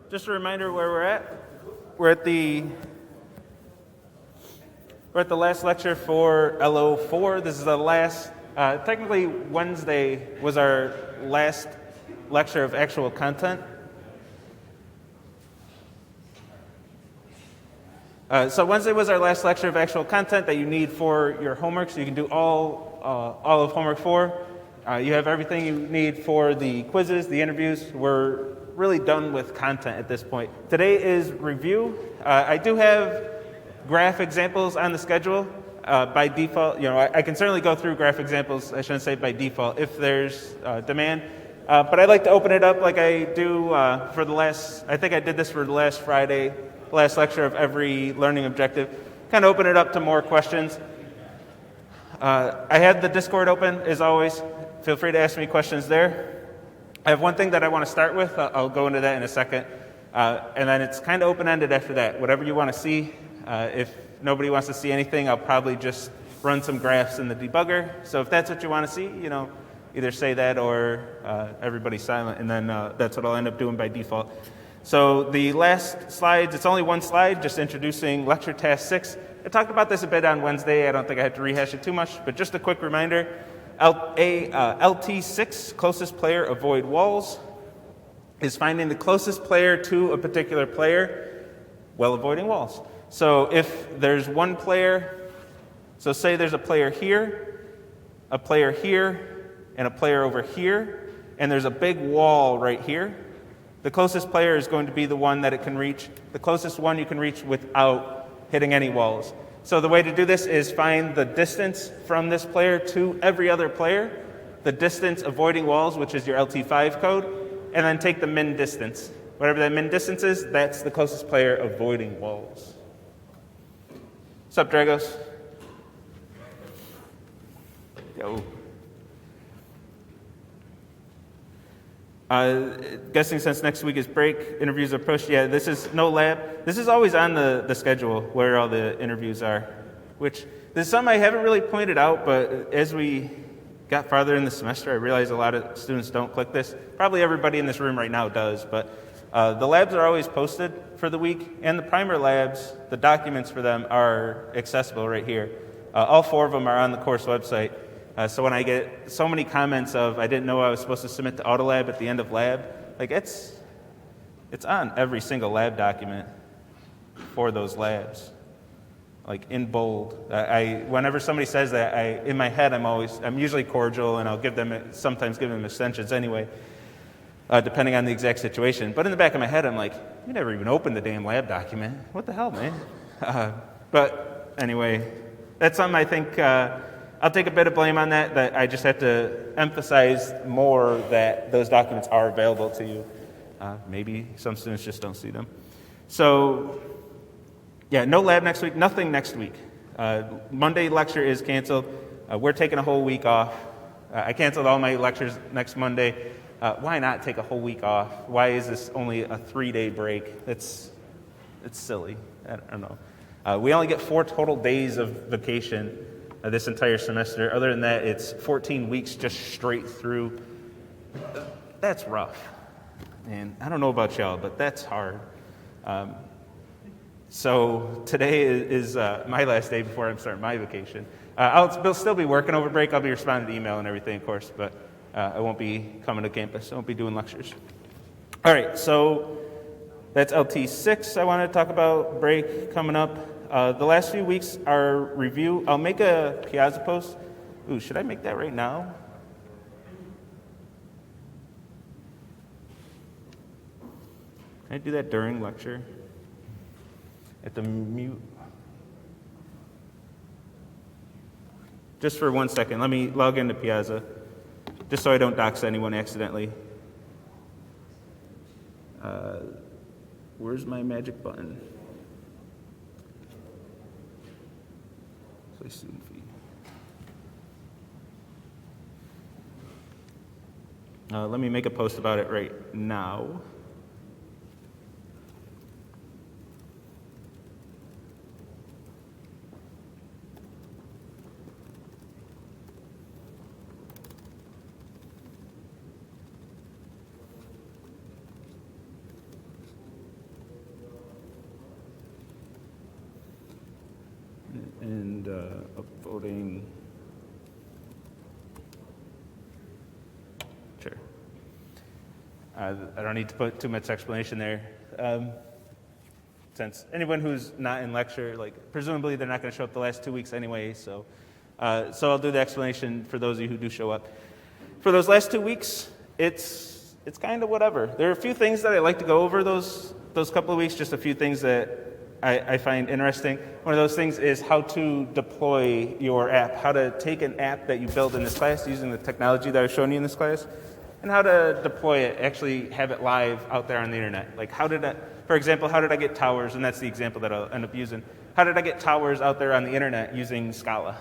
just a reminder where we're at. We're at the last lecture for LO4. This is the last, technically Wednesday was our last lecture of actual content. So Wednesday was our last lecture of actual content that you need for your homework, so you can do all of homework 4. You have everything you need for the quizzes, the interviews. We're really done with content at this point. Today is review. I do have graph examples on the schedule. By default, I can certainly go through graph examples, I shouldn't say by default, if there's demand. But I'd like to open it up like I do for the last, I think I did this for the last Friday, last lecture of every learning objective. Kind of open it up to more questions. I have the Discord open, as always. Feel free to ask me questions there. I have one thing that I want to start with. I'll go into that in a second. And then it's kind of open-ended after that. Whatever you want to see. If nobody wants to see anything, I'll probably just run some graphs in the debugger. So if that's what you want to see, either say that or everybody's silent, and then that's what I'll end up doing by default. So the last slides, it's only one slide, just introducing lecture task 6. I talked about this a bit on Wednesday. I don't think I have to rehash it too much, but just a quick reminder. LT6, closest player, avoid walls, is finding the closest player to a particular player while avoiding walls. So if there's one player, so say there's a player here, and a player over here, and there's a big wall right here, the closest player is going to be the one that it can reach, the closest one you can reach without hitting any walls. So the way to do this is find the distance from this player to every other player, the distance avoiding walls, which is your LT5 code, and then take the min distance. Whatever that min distance is, that's the closest player avoiding walls. What's up, Dragos? Yo. Guessing since next week is break, interviews are pushed. Yeah, this is no lab. This is always on the schedule where all the interviews are, which there's some I haven't really pointed out, but as we got farther in the semester, I realized a lot of students don't click this. Probably everybody in this room right now does, but the labs are always posted for the week, and the primer labs, the documents for them are accessible right here. All 4 of them are on the course website. So when I get so many comments of, I didn't know I was supposed to submit to Autolab at the end of lab, like it's on every single lab document for those labs, like in bold. Whenever somebody says that, in my head, I'm usually cordial, and I'll sometimes give them extensions anyway, depending on the exact situation. But in the back of my head, I'm like, you never even opened the damn lab document. What the hell, man? But anyway, that's something I think I'll take a bit of blame on that I just have to emphasize more that those documents are available to you. Maybe some students just don't see them. So, yeah, no lab next week, nothing next week. Monday lecture is canceled. We're taking a whole week off. I canceled all my lectures next Monday. Why not take a whole week off? Why is this only a 3-day break? It's silly. I don't know. We only get 4 total days of vacation this entire semester. Other than that, it's 14 weeks just straight through. That's rough. And I don't know about y'all, but that's hard. So today is my last day before I'm starting my vacation. I'll still be working over break. I'll be responding to email and everything, of course, but I won't be coming to campus. I won't be doing lectures. All right, so that's LT6 I wanted to talk about. Break coming up. The last few weeks are review. I'll make a Piazza post. Ooh, should I make that right now? Can I do that during lecture? At the mute? Just for 1 second, let me log into Piazza, just so I don't dox anyone accidentally. Where's my magic button? Play student fee. Let me make a post about it right now. upvoting. Sure. I don't need to put too much explanation there. Since anyone who's not in lecture, presumably they're not going to show up the last 2 weeks anyway, so I'll do the explanation for those of you who do show up. For those last 2 weeks, it's kind of whatever. There are a few things that I like to go over those couple of weeks, just a few things that I find interesting. One of those things is how to deploy your app, how to take an app that you build in this class using the technology that I've shown you in this class, and how to deploy it, actually have it live out there on the internet. For example, how did I get towers, and that's the example that I'll end up using. How did I get towers out there on the internet using Scala?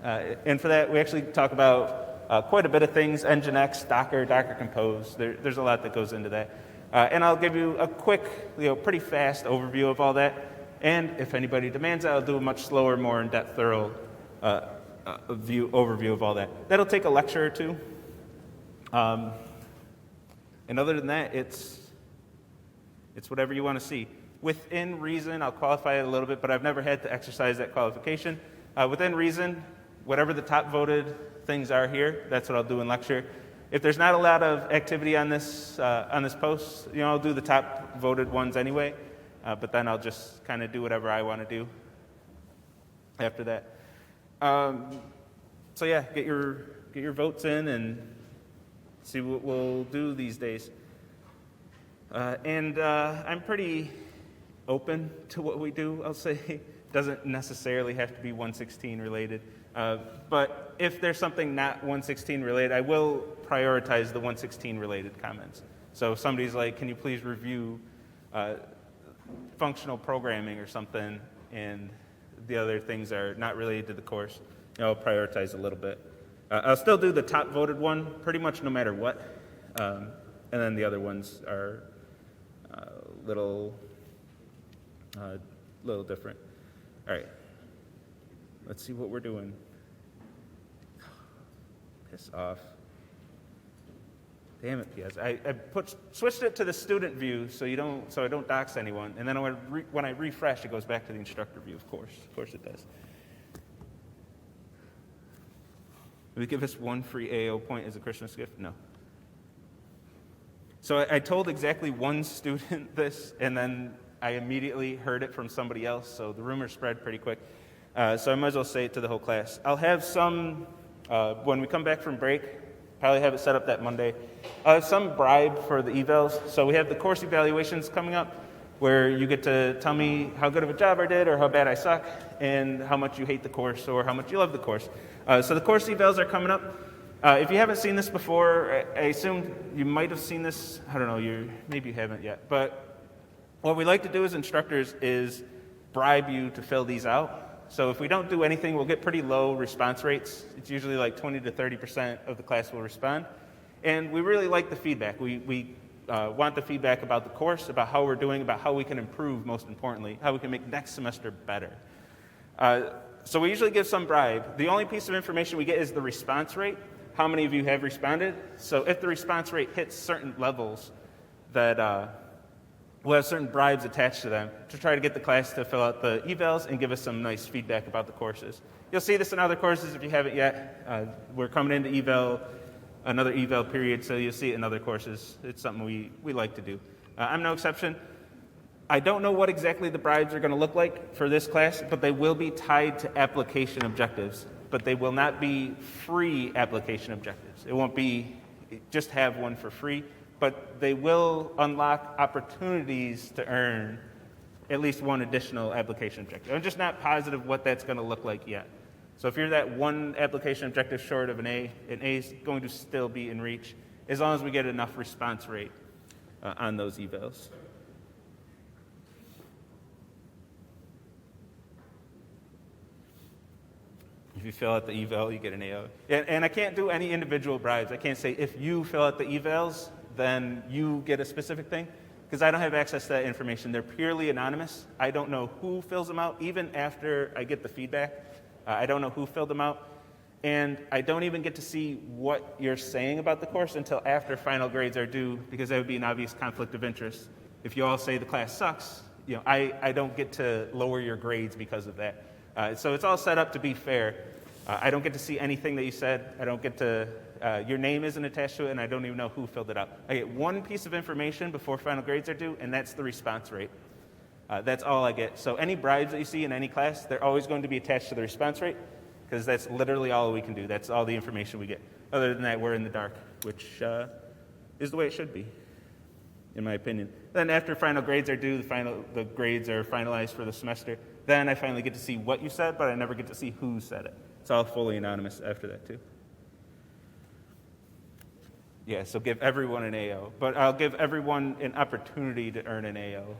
And for that, we actually talk about quite a bit of things, Nginx, Docker Compose. There's a lot that goes into that. And I'll give you a quick, pretty fast overview of all that. And if anybody demands it, I'll do a much slower, more in-depth, thorough overview of all that. That'll take a lecture or two. And other than that, it's whatever you want to see. Within reason, I'll qualify it a little bit, but I've never had to exercise that qualification. Within reason, whatever the top voted things are here, that's what I'll do in lecture. If there's not a lot of activity on this post, I'll do the top voted ones anyway, but then I'll just kind of do whatever I want to do after that. So yeah, get your votes in and see what we'll do these days. And I'm pretty open to what we do, I'll say. It doesn't necessarily have to be 116 related. But if there's something not 116 related, I will prioritize the 116 related comments. So if somebody's like, can you please review functional programming or something, and the other things are not related to the course, I'll prioritize a little bit. I'll still do the top voted one pretty much no matter what. And then the other ones are little different. All right. Let's see what we're doing. Piss off. Damn it, PS. I switched it to the student view so I don't dox anyone. And then when I refresh, it goes back to the instructor view. Of course it does. Will we give us one free AO point as a Christmas gift? No. So I told exactly one student this, and then I immediately heard it from somebody else. So the rumor spread pretty quick. So I might as well say it to the whole class. I'll have some, when we come back from break, probably have it set up that Monday. I'll have some bribe for the evals. So we have the course evaluations coming up, where you get to tell me how good of a job I did or how bad I suck, and how much you hate the course or how much you love the course. So the course evals are coming up. If you haven't seen this before, I assume you might have seen this. I don't know, maybe you haven't yet. But what we like to do as instructors is bribe you to fill these out. So if we don't do anything, we'll get pretty low response rates. It's usually like 20 to 30% of the class will respond. And we really like the feedback. We want the feedback about the course, about how we're doing, about how we can improve, most importantly, how we can make next semester better. So we usually give some bribe. The only piece of information we get is the response rate, how many of you have responded. So if the response rate hits certain levels, that we'll have certain bribes attached to them to try to get the class to fill out the evals and give us some nice feedback about the courses. You'll see this in other courses if you haven't yet. We're coming into another eval period, so you'll see it in other courses. It's something we like to do. I'm no exception. I don't know what exactly the bribes are going to look like for this class, but they will be tied to application objectives. But they will not be free application objectives. It won't be just have one for free, but they will unlock opportunities to earn at least one additional application objective. I'm just not positive what that's going to look like yet. So if you're that one application objective short of an A is going to still be in reach as long as we get enough response rate on those evals. If you fill out the eval, you get an AO. And I can't do any individual bribes. I can't say if you fill out the evals, then you get a specific thing, because I don't have access to that information. They're purely anonymous. I don't know who fills them out, even after I get the feedback. I don't know who filled them out. And I don't even get to see what you're saying about the course until after final grades are due, because that would be an obvious conflict of interest. If you all say the class sucks, I don't get to lower your grades because of that. So it's all set up to be fair. I don't get to see anything that you said. I don't get to, your name isn't attached to it, and I don't even know who filled it out. I get one piece of information before final grades are due, and that's the response rate. That's all I get. So any bribes that you see in any class, they're always going to be attached to the response rate, because that's literally all we can do. That's all the information we get. Other than that, we're in the dark, which is the way it should be, in my opinion. Then after final grades are due, the grades are finalized for the semester, then I finally get to see what you said, but I never get to see who said it. It's all fully anonymous after that, too. Yeah, so give everyone an AO. But I'll give everyone an opportunity to earn an AO.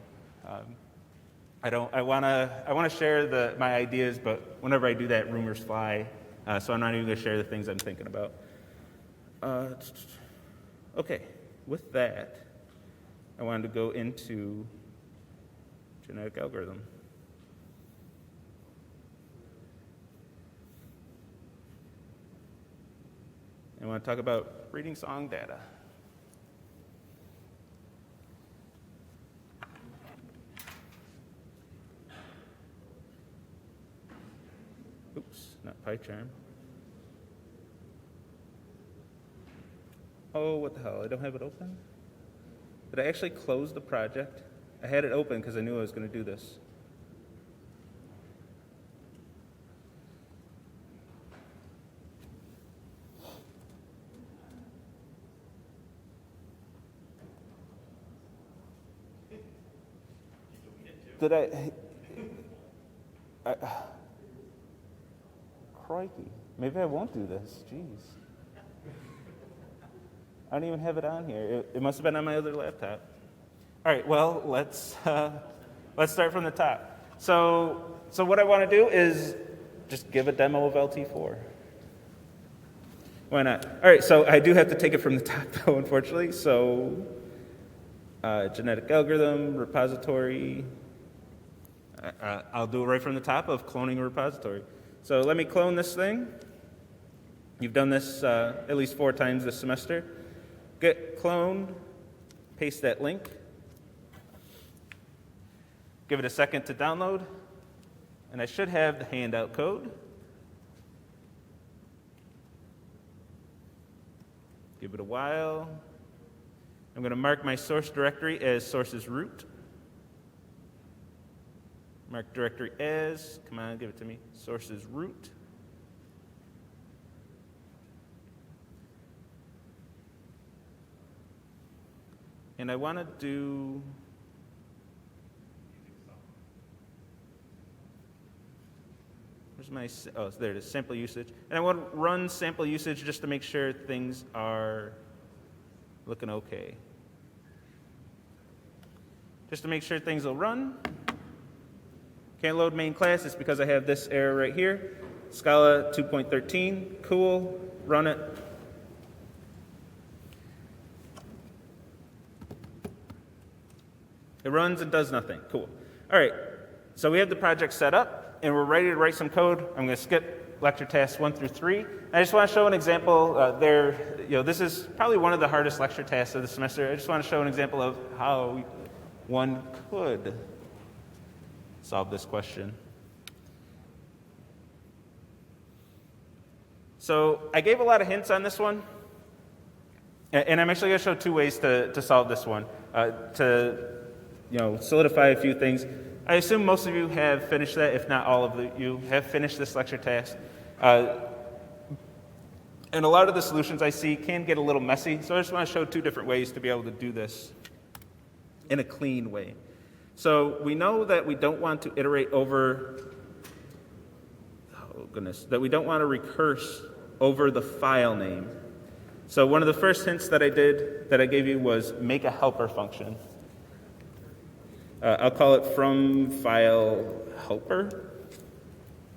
I want to share my ideas, but whenever I do that, rumors fly. So I'm not even going to share the things I'm thinking about. Okay, with that, I wanted to go into genetic algorithm. I want to talk about reading song data. Oops, not PyCharm. Oh, what the hell? I don't have it open? Did I actually close the project? I had it open because I knew I was going to do this. Did I crikey. Maybe I won't do this. Jeez. I don't even have it on here. It must have been on my other laptop. All right, well, let's start from the top. So what I want to do is just give a demo of LT4. Why not? All right, so I do have to take it from the top, though, unfortunately. So genetic algorithm, repository. I'll do it right from the top of cloning a repository. So let me clone this thing. You've done this at least 4 times this semester. Git clone, paste that link. Give it a second to download. And I should have the handout code. Give it a while. I'm going to mark my source directory as sources root. Mark directory as, come on, give it to me, sources root. And I want to do, where's my, oh, there it is, sample usage. And I want to run sample usage just to make sure things are looking okay. Just to make sure things will run. Can't load main class, it's because I have this error right here. Scala 2.13, cool, run it. It runs and does nothing, cool. All right, so we have the project set up and we're ready to write some code. I'm gonna skip lecture tasks 1 through 3. I just wanna show an example this is probably one of the hardest lecture tasks of the semester. I just wanna show an example of how one could solve this question. So I gave a lot of hints on this one, and I'm actually going to show 2 ways to solve this one, to solidify a few things. I assume most of you have finished that, if not all of you have finished this lecture task. And a lot of the solutions I see can get a little messy, so I just want to show 2 different ways to be able to do this in a clean way. So we know that we don't want to iterate over, that we don't want to recurse over the file name. So one of the first hints that I gave you was make a helper function. I'll call it from file helper,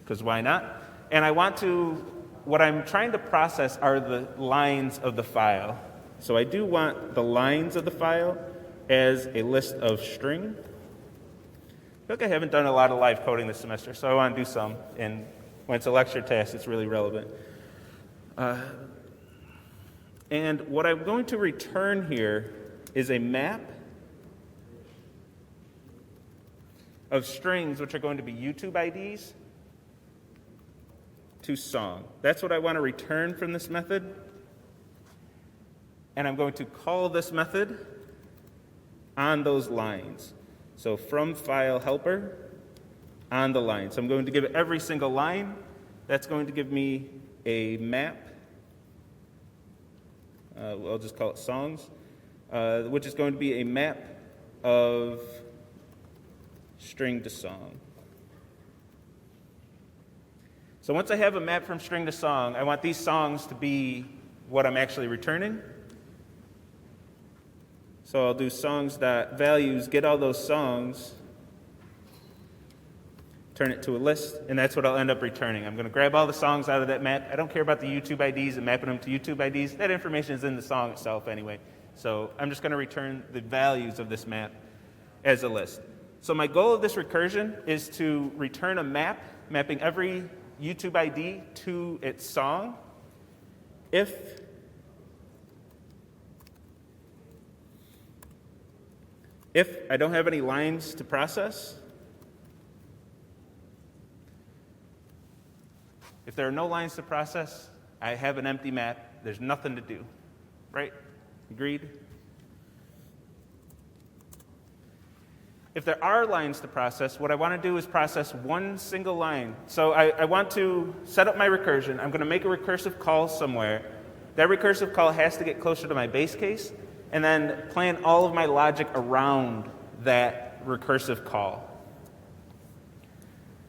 because why not? And what I'm trying to process are the lines of the file. So I do want the lines of the file as a list of string. I feel like I haven't done a lot of live coding this semester, so I want to do some. And when it's a lecture task, it's really relevant. And what I'm going to return here is a map of strings, which are going to be YouTube IDs. to song. That's what I want to return from this method. And I'm going to call this method on those lines. So from file helper on the line. So I'm going to give it every single line. That's going to give me a map. I'll just call it songs, which is going to be a map of string to song. So once I have a map from string to song, I want these songs to be what I'm actually returning. So I'll do songs.values, get all those songs, turn it to a list, and that's what I'll end up returning. I'm going to grab all the songs out of that map. I don't care about the YouTube IDs and mapping them to YouTube IDs. That information is in the song itself anyway. So I'm just going to return the values of this map as a list. So my goal of this recursion is to return a map, mapping every YouTube ID to its song. If I don't have any lines to process, if there are no lines to process, I have an empty map. There's nothing to do, right? Agreed? If there are lines to process, what I want to do is process one single line. So I want to set up my recursion. I'm going to make a recursive call somewhere. That recursive call has to get closer to my base case, and then plan all of my logic around that recursive call.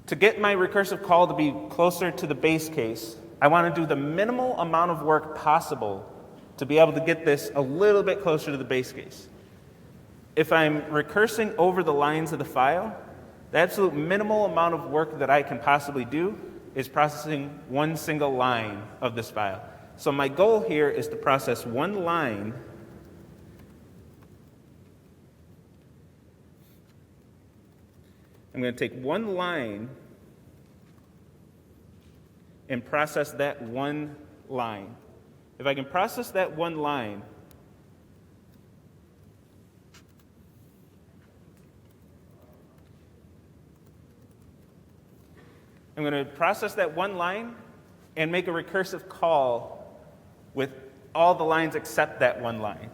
To get my recursive call to be closer to the base case, I want to do the minimal amount of work possible to be able to get this a little bit closer to the base case. If I'm recursing over the lines of the file, the absolute minimal amount of work that I can possibly do is processing one single line of this file. So my goal here is to process one line I'm going to take one line and process that one line. If I can process that one line, I'm going to process that one line and make a recursive call with all the lines except that one line.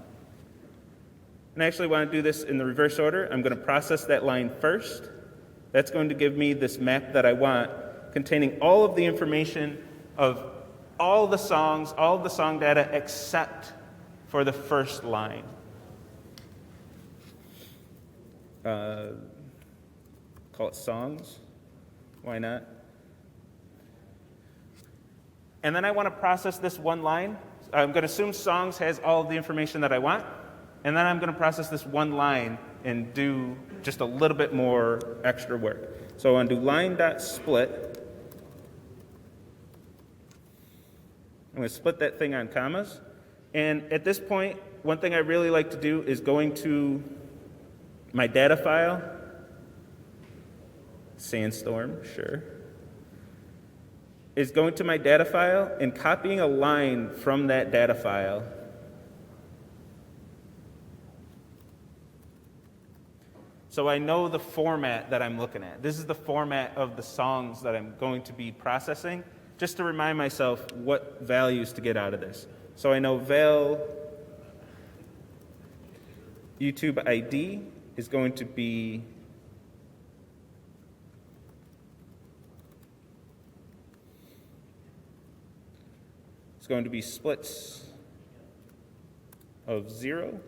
And I actually want to do this in the reverse order. I'm going to process that line first. That's going to give me this map that I want, containing all of the information of all the songs, all of the song data, except for the first line. Call it songs. Why not? And then I want to process this one line. I'm going to assume songs has all of the information that I want. And then I'm going to process this one line and do just a little bit more extra work. So I want to do line.split. I'm going to split that thing on commas. And at this point, one thing I really like to do is going to my data file, Sandstorm, sure, is going to my data file and copying a line from that data file. So I know the format that I'm looking at. This is the format of the songs that I'm going to be processing, just to remind myself what values to get out of this. So I know val YouTube ID is going to be splits of 0.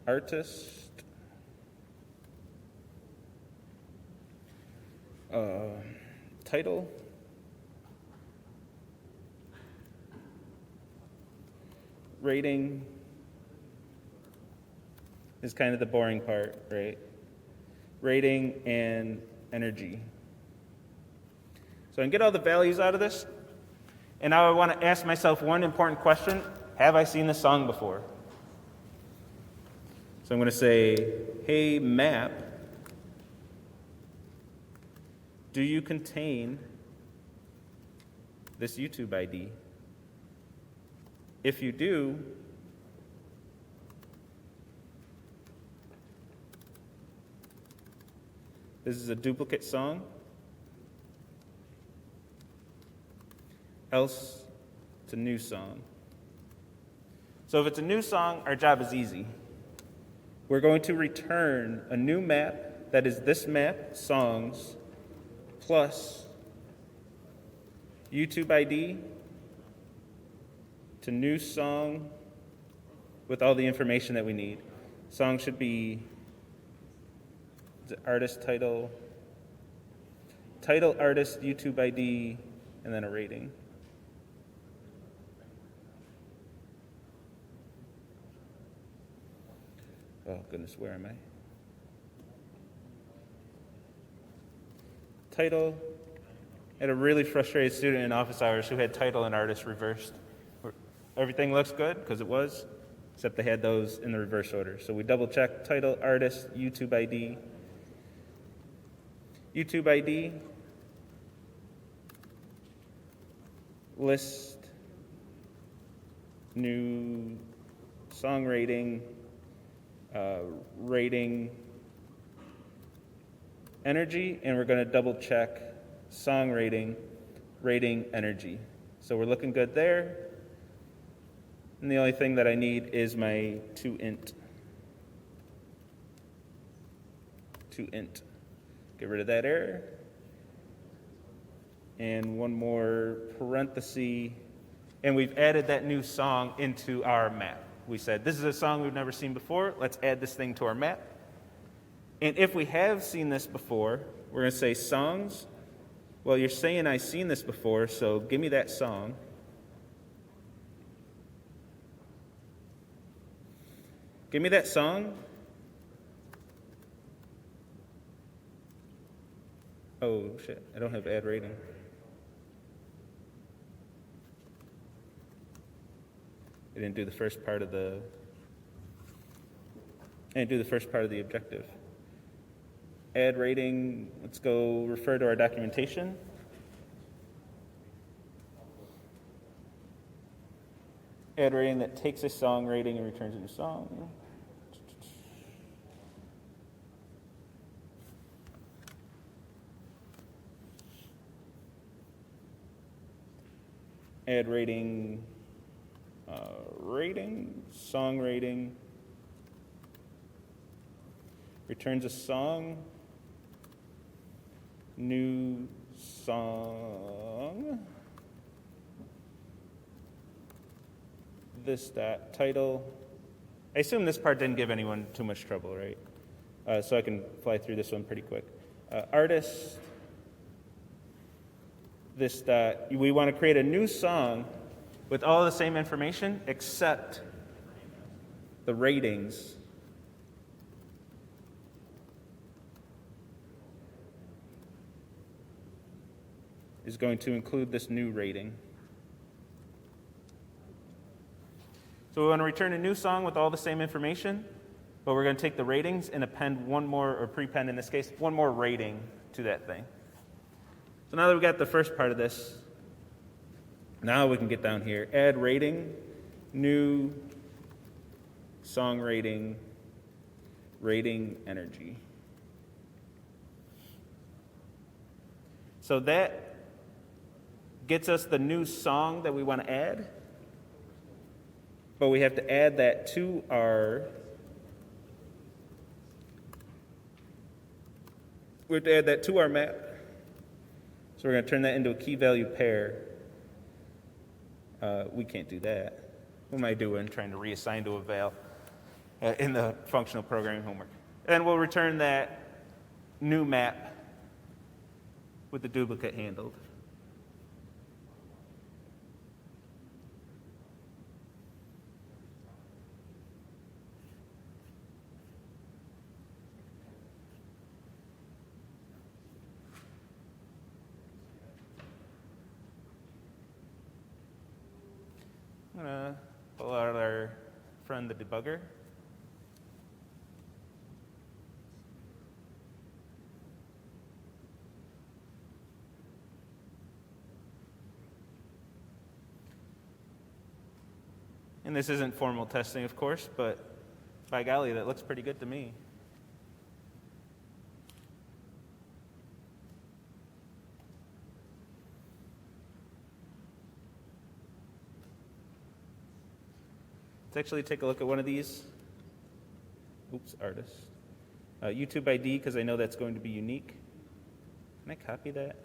Artist, title, rating is kind of the boring part, right? Rating and energy. So I can get all the values out of this, and now I want to ask myself one important question. Have I seen this song before? So I'm going to say, hey, map, do you contain this YouTube ID? If you do, This is a duplicate song. Else, it's a new song. So if it's a new song, our job is easy. We're going to return a new map that is this map, songs, plus YouTube ID to new song with all the information that we need. Song should be the artist title, artist, YouTube ID, and then a rating. Oh goodness, where am I? Title. I had a really frustrated student in office hours who had title and artist reversed. Everything looks good, because it was, except they had those in the reverse order. So we double check title, artist, YouTube ID. YouTube ID, list, new song rating, rating, energy, and we're going to double check song rating, rating, energy. So we're looking good there. And the only thing that I need is my toInt. toInt. Get rid of that error. And one more parenthesis. And we've added that new song into our map. We said, this is a song we've never seen before. Let's add this thing to our map. And if we have seen this before, we're going to say songs. Well, you're saying I've seen this before, so give me that song. Give me that song. Oh, shit. I don't have add rating. I didn't do the first part of the objective. Add rating. Let's go refer to our documentation. Add rating that takes a song rating and returns a new song. Add rating, song rating, returns a song, new song, this dot title. I assume this part didn't give anyone too much trouble, right? So I can fly through this one pretty quick. Artist, this dot, we want to create a new song with all the same information except the ratings. Is going to include this new rating. So we want to return a new song with all the same information, but we're going to take the ratings and append one more, or prepend in this case, one more rating to that thing. So now that we got the first part of this, now we can get down here. Add rating, new song rating, rating energy. So that gets us the new song that we want to add, but we have to add that to our map. So we're going to turn that into a key value pair. We can't do that. What am I doing? Trying to reassign to a val in the functional programming homework. And we'll return that new map with the duplicate handled. I'm going to pull out our friend, the debugger. And this isn't formal testing, of course, but by golly, that looks pretty good to me. Let's actually take a look at one of these. Oops, artist. YouTube ID, because I know that's going to be unique. Can I copy that?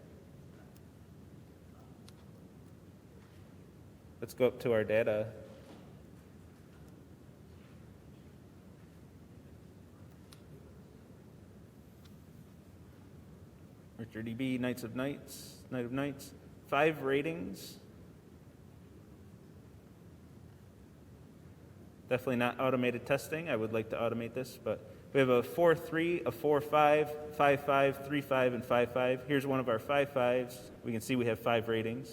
Let's go up to our data. Richard DB, Night of Nights, 5 ratings. Definitely not automated testing. I would like to automate this, but we have a 4.3, a 4.5, 5.5, 3.5, and 5.5. Here's one of our 5.5s. We can see we have 5 ratings.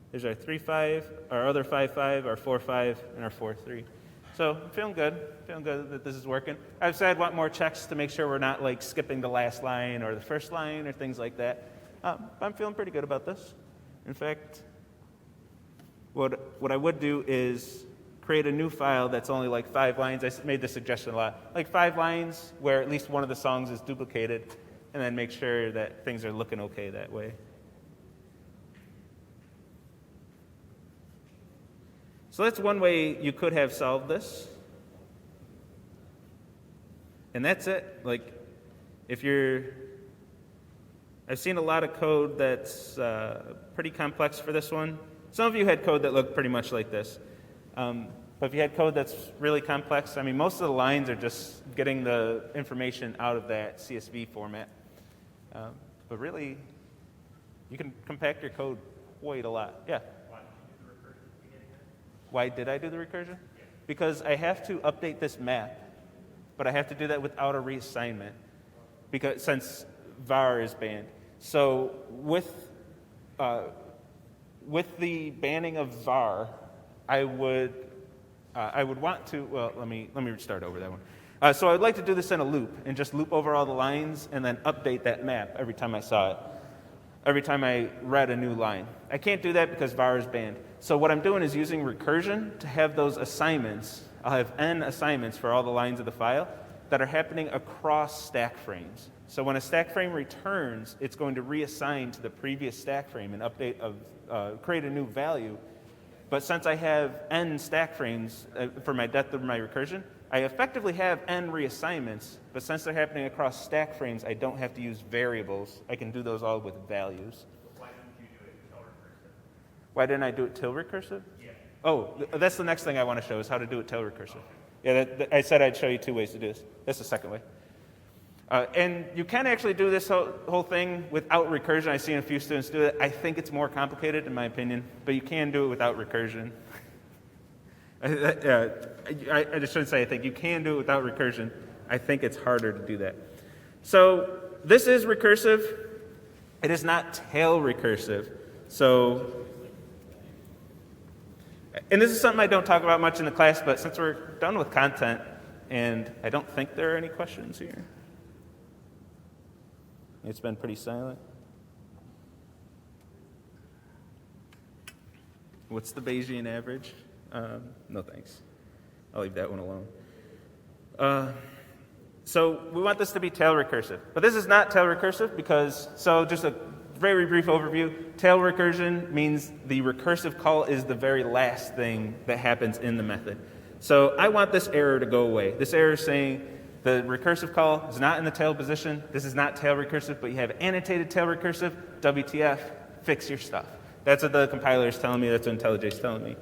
There's our 3.5, our other 5.5, our 4.5, and our 4.3. So I'm feeling good that this is working. I've said I want more checks to make sure we're not like skipping the last line or the first line or things like that. I'm feeling pretty good about this. In fact, what I would do is create a new file that's only like 5 lines. I made this suggestion a lot. Like 5 lines where at least one of the songs is duplicated, and then make sure that things are looking okay that way. So that's one way you could have solved this. And that's it. Like, I've seen a lot of code that's pretty complex for this one. Some of you had code that looked pretty much like this. But if you had code that's really complex, I mean, most of the lines are just getting the information out of that CSV format. But really, you can compact your code quite a lot. Yeah? Why did I do the recursion? Because I have to update this map, but I have to do that without a reassignment, since var is banned. So with the banning of var, I would want to, well, let me start over that one. So I would like to do this in a loop and just loop over all the lines and then update that map every time I saw it, every time I read a new line. I can't do that because var is banned. So what I'm doing is using recursion to have those assignments. I'll have n assignments for all the lines of the file that are happening across stack frames. So when a stack frame returns, it's going to reassign to the previous stack frame and create a new value. But since I have n stack frames for my depth of my recursion, I effectively have n reassignments, but since they're happening across stack frames, I don't have to use variables. I can do those all with values. Why didn't you do it till recursive? Why didn't I do it till recursive? Yeah. Oh, that's the next thing I want to show is how to do it till recursive. Yeah, I said I'd show you 2 ways to do this. That's the second way. And you can actually do this whole thing without recursion. I've seen a few students do it. I think it's more complicated, in my opinion, but you can do it without recursion. I just shouldn't say I think. You can do it without recursion. I think it's harder to do that. So this is recursive. It is not tail recursive. So, and this is something I don't talk about much in the class, but since we're done with content, and I don't think there are any questions here. It's been pretty silent. What's the Bayesian average? No thanks. I'll leave that one alone. So we want this to be tail recursive. But this is not tail recursive because, so just a very brief overview. Tail recursion means the recursive call is the very last thing that happens in the method. So I want this error to go away. This error is saying the recursive call is not in the tail position. This is not tail recursive, but you have annotated tail recursive. WTF, fix your stuff. That's what the compiler is telling me. That's what IntelliJ is telling me.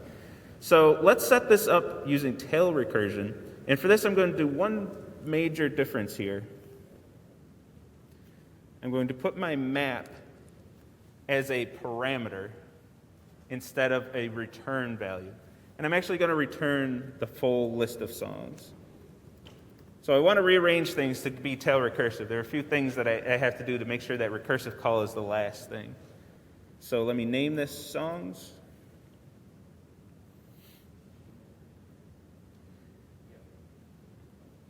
So let's set this up using tail recursion. And for this, I'm going to do one major difference here. I'm going to put my map as a parameter instead of a return value. And I'm actually going to return the full list of songs. So I want to rearrange things to be tail recursive. There are a few things that I have to do to make sure that recursive call is the last thing. So let me name this songs.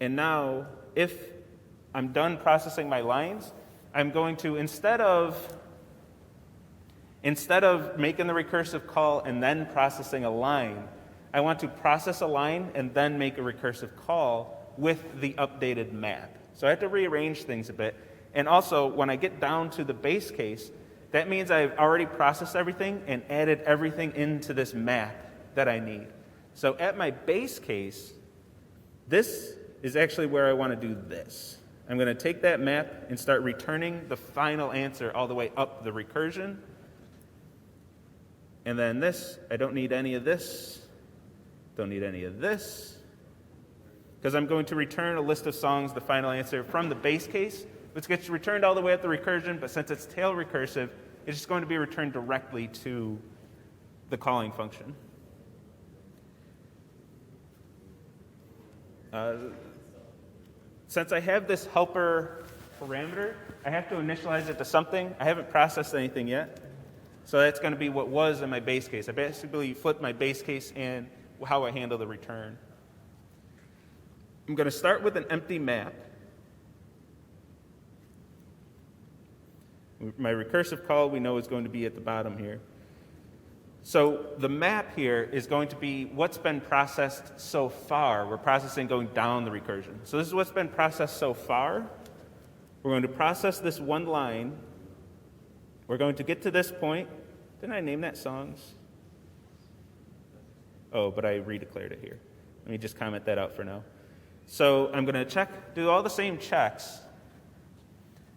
And now, if I'm done processing my lines, I'm going to, instead of making the recursive call and then processing a line, I want to process a line and then make a recursive call with the updated map. So I have to rearrange things a bit. And also, when I get down to the base case, that means I've already processed everything and added everything into this map that I need. So at my base case, this is actually where I want to do this. I'm going to take that map and start returning the final answer all the way up the recursion. And then this, I don't need any of this. Don't need any of this. Because I'm going to return a list of songs, the final answer from the base case, which gets returned all the way up the recursion, but since it's tail recursive, it's just going to be returned directly to the calling function. Since I have this helper parameter, I have to initialize it to something. I haven't processed anything yet. So that's going to be what was in my base case. I basically flipped my base case and how I handle the return. I'm going to start with an empty map. My recursive call we know is going to be at the bottom here. So the map here is going to be what's been processed so far. We're processing going down the recursion. So this is what's been processed so far. We're going to process this one line. We're going to get to this point. Didn't I name that songs? Oh, but I redeclared it here. Let me just comment that out for now. So I'm going to do all the same checks,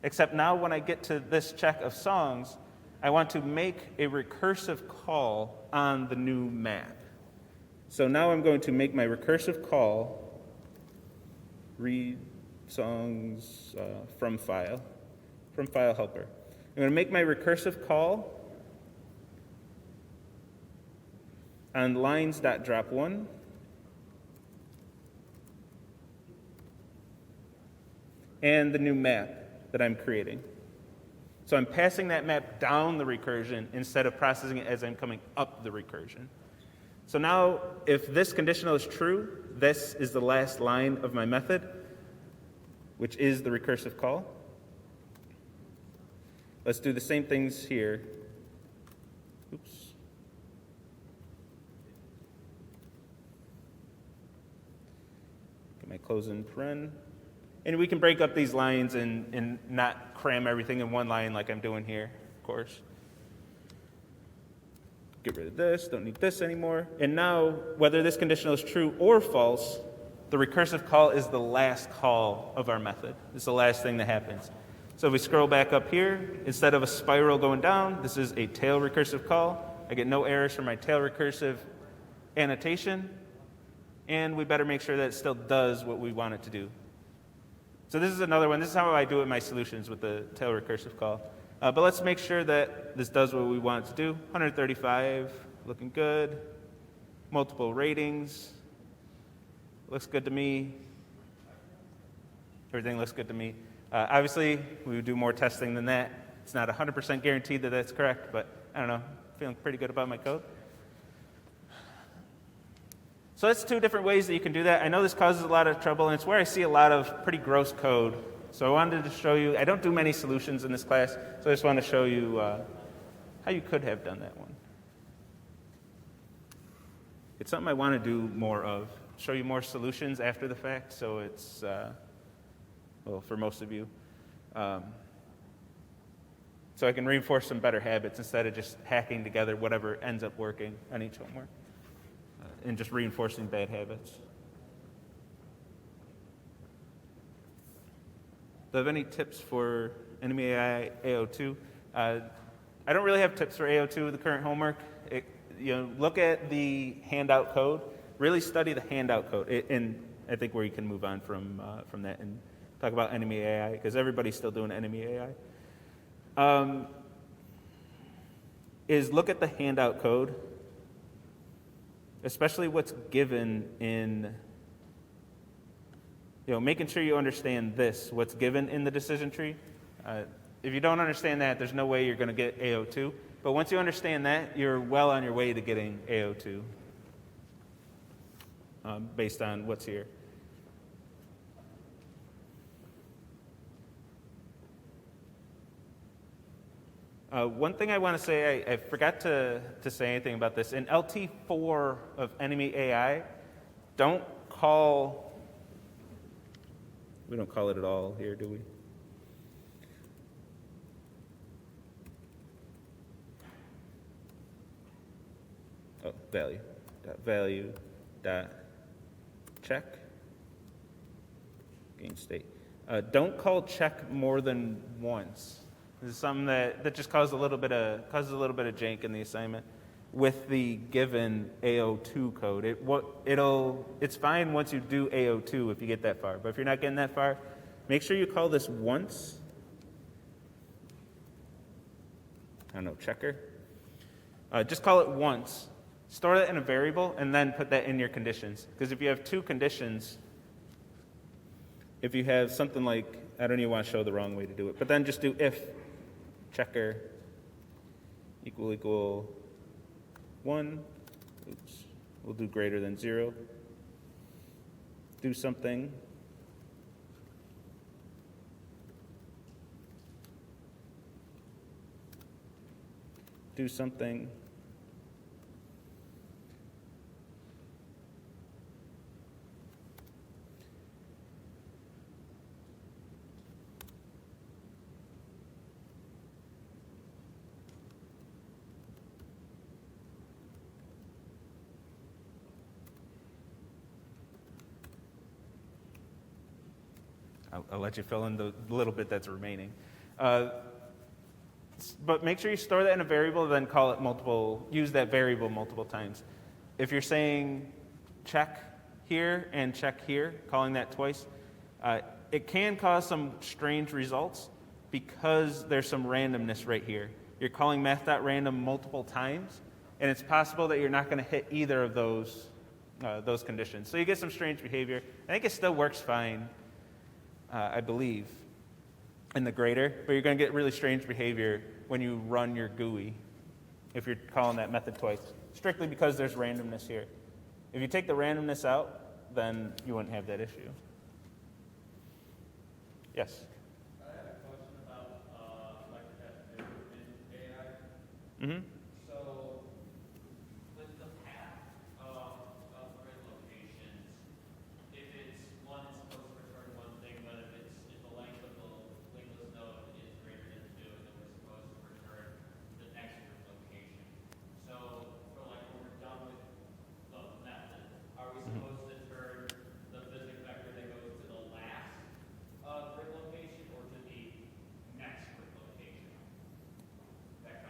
except now when I get to this check of songs, I want to make a recursive call on the new map. So now I'm going to make my recursive call, read songs from file helper. I'm going to make my recursive call on lines.drop1. And the new map that I'm creating. So I'm passing that map down the recursion instead of processing it as I'm coming up the recursion. So now, if this conditional is true, this is the last line of my method, which is the recursive call. Let's do the same things here. Oops. Get my close-in paren. And we can break up these lines and not cram everything in one line like I'm doing here, of course. Get rid of this, don't need this anymore. And now, whether this conditional is true or false, the recursive call is the last call of our method. It's the last thing that happens. So if we scroll back up here, instead of a spiral going down, this is a tail recursive call. I get no errors from my tail recursive annotation. And we better make sure that it still does what we want it to do. So this is another one. This is how I do it in my solutions with the tail recursive call. But let's make sure that this does what we want it to do. 135, looking good. Multiple ratings. Looks good to me. Everything looks good to me. Obviously, we would do more testing than that. It's not 100% guaranteed that that's correct, but I don't know. Feeling pretty good about my code. So that's two different ways that you can do that. I know this causes a lot of trouble, and it's where I see a lot of pretty gross code. So I wanted to show you, I don't do many solutions in this class, so I just want to show you how you could have done that one. It's something I want to do more of, show you more solutions after the fact, so it's, well, for most of you. So I can reinforce some better habits instead of just hacking together whatever ends up working on each homework. And just reinforcing bad habits. Do I have any tips for Enemy AI AO2? I don't really have tips for AO2 with the current homework. Look at the handout code. Really study the handout code. And I think where you can move on from that and talk about Enemy AI, because everybody's still doing Enemy AI. Is look at the handout code. Especially what's given in, making sure you understand what's given in the decision tree. If you don't understand that, there's no way you're going to get AO2. But once you understand that, you're well on your way to getting AO2 based on what's here. One thing I want to say, I forgot to say anything about this. In LT4 of Enemy AI, we don't call it at all here, do we? Oh, value. Value. dot check gain state. Don't call check more than once. This is something that just causes a little bit of jank in the assignment with the given AO2 code. It's fine once you do AO2 if you get that far, but if you're not getting that far, make sure you call this once. I don't know, checker. Just call it once. Store that in a variable and then put that in your conditions. Because if you have two conditions, if you have something like, I don't even want to show the wrong way to do it, but then just do if checker equal 1. Oops. We'll do greater than 0. Do something. Do something. I'll let you fill in the little bit that's remaining. But make sure you store that in a variable, then call it use that variable multiple times. If you're saying check here and check here, calling that twice, it can cause some strange results because there's some randomness right here. You're calling math.random multiple times, and it's possible that you're not going to hit either of those conditions. So you get some strange behavior. I think it still works fine, I believe, in the grader, but you're going to get really strange behavior when you run your GUI if you're calling that method twice, strictly because there's randomness here. If you take the randomness out, then you wouldn't have that issue. Yes? I have a question about like that in AI. Mm-hmm. So with the path of grid locations, if it's one, it's supposed to return one thing, but if the length of the linkless node is greater than 2, then we're supposed to return the next grid location. So for like when we're done with the method, are we supposed to turn the physics vector that goes to the last grid location or to the next grid location? That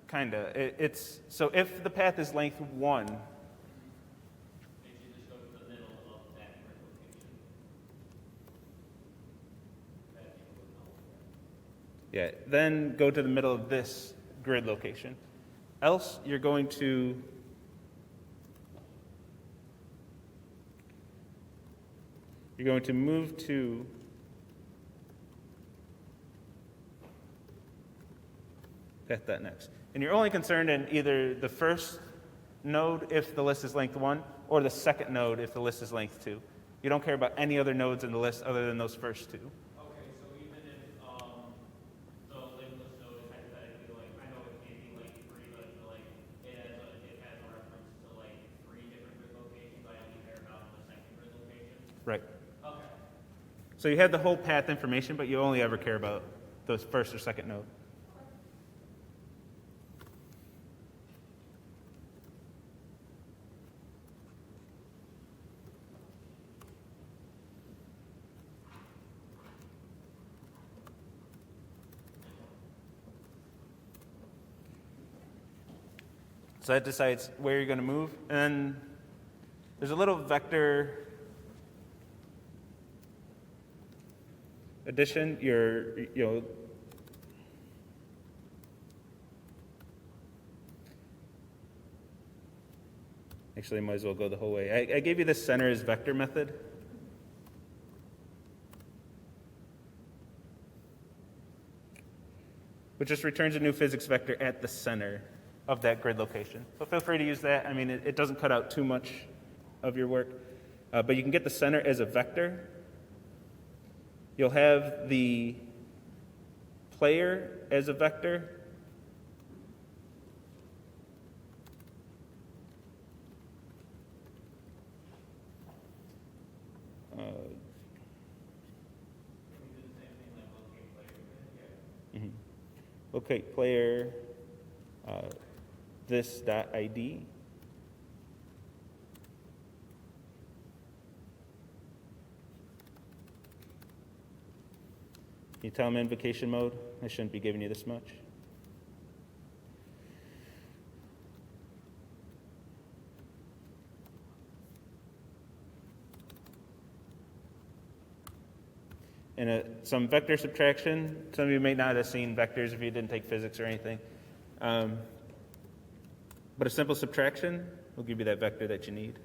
kind of makes sense. If, so if the path is length 1, It should just go to the middle of that grid location. That people would know. yeah, then go to the middle of this grid location. Else, you're going to move to path.next. And you're only concerned in either the first node if the list is length 1 or the second node if the list is length 2. You don't care about any other nodes in the list other than those first two. Okay, so even if the linkless node is hypothetically like, I know it can't be like 3, but like it has a reference to like 3 different grid locations, I only care about the second grid location. Right. Okay. So you have the whole path information, but you only ever care about those first or second node. So that decides where you're going to move. And then there's a little vector addition. Actually, I might as well go the whole way. I gave you the center as vector method. Which just returns a new physics vector at the center of that grid location. So feel free to use that. I mean, it doesn't cut out too much of your work. But you can get the center as a vector. You'll have the player as a vector. Locate player, this dot ID. You tell them in vacation mode, I shouldn't be giving you this much. And some vector subtraction, some of you may not have seen vectors if you didn't take physics or anything. But a simple subtraction will give you that vector that you need.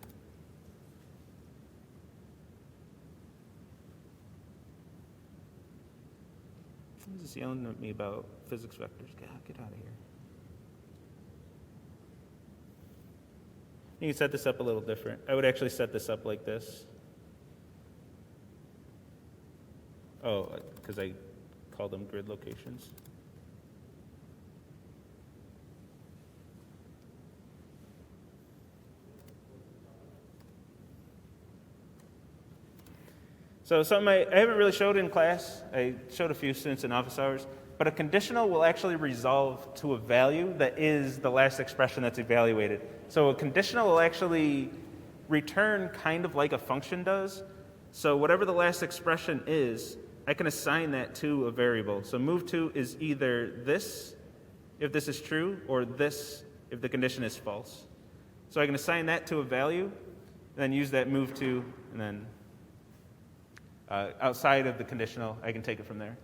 This is yelling at me about physics vectors. Get out of here. You can set this up a little different. I would actually set this up like this. Oh, because I called them grid locations. So something I haven't really showed in class, I showed a few students in office hours, but a conditional will actually resolve to a value that is the last expression that's evaluated. So a conditional will actually return kind of like a function does. So whatever the last expression is, I can assign that to a variable. So move to is either this, if this is true, or this, if the condition is false. So I can assign that to a value, then use that move to, and then outside of the conditional, I can take it from there.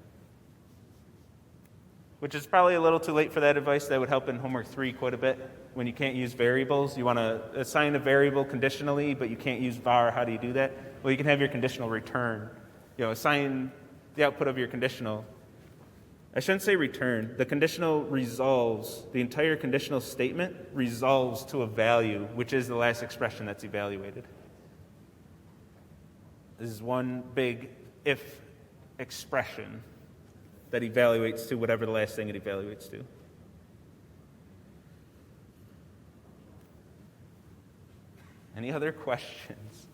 Which is probably a little too late for that advice. That would help in homework 3 quite a bit. When you can't use variables, you want to assign a variable conditionally, but you can't use var. How do you do that? Well, you can have your conditional return. Assign the output of your conditional. I shouldn't say return. The conditional resolves, the entire conditional statement resolves to a value, which is the last expression that's evaluated. This is one big if expression that evaluates to whatever the last thing it evaluates to. Any other questions?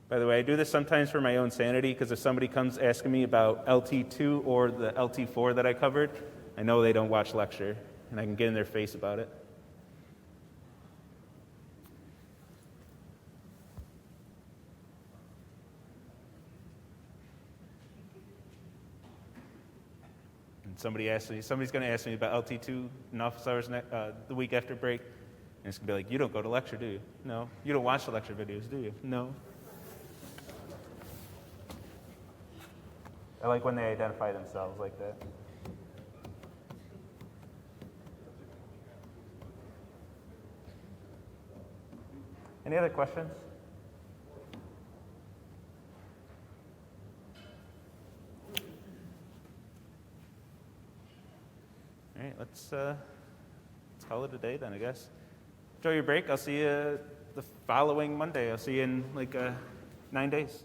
By the way, I do this sometimes for my own sanity, because if somebody comes asking me about LT2 or the LT4 that I covered, I know they don't watch lecture, and I can get in their face about it. Somebody's going to ask me about LT2 in office hours the week after break, and it's going to be like, you don't go to lecture, do you? No. You don't watch the lecture videos, do you? No. I like when they identify themselves like that. Any other questions? All right, let's call it a day then, I guess. Enjoy your break. I'll see you the following Monday. I'll see you in 9 days.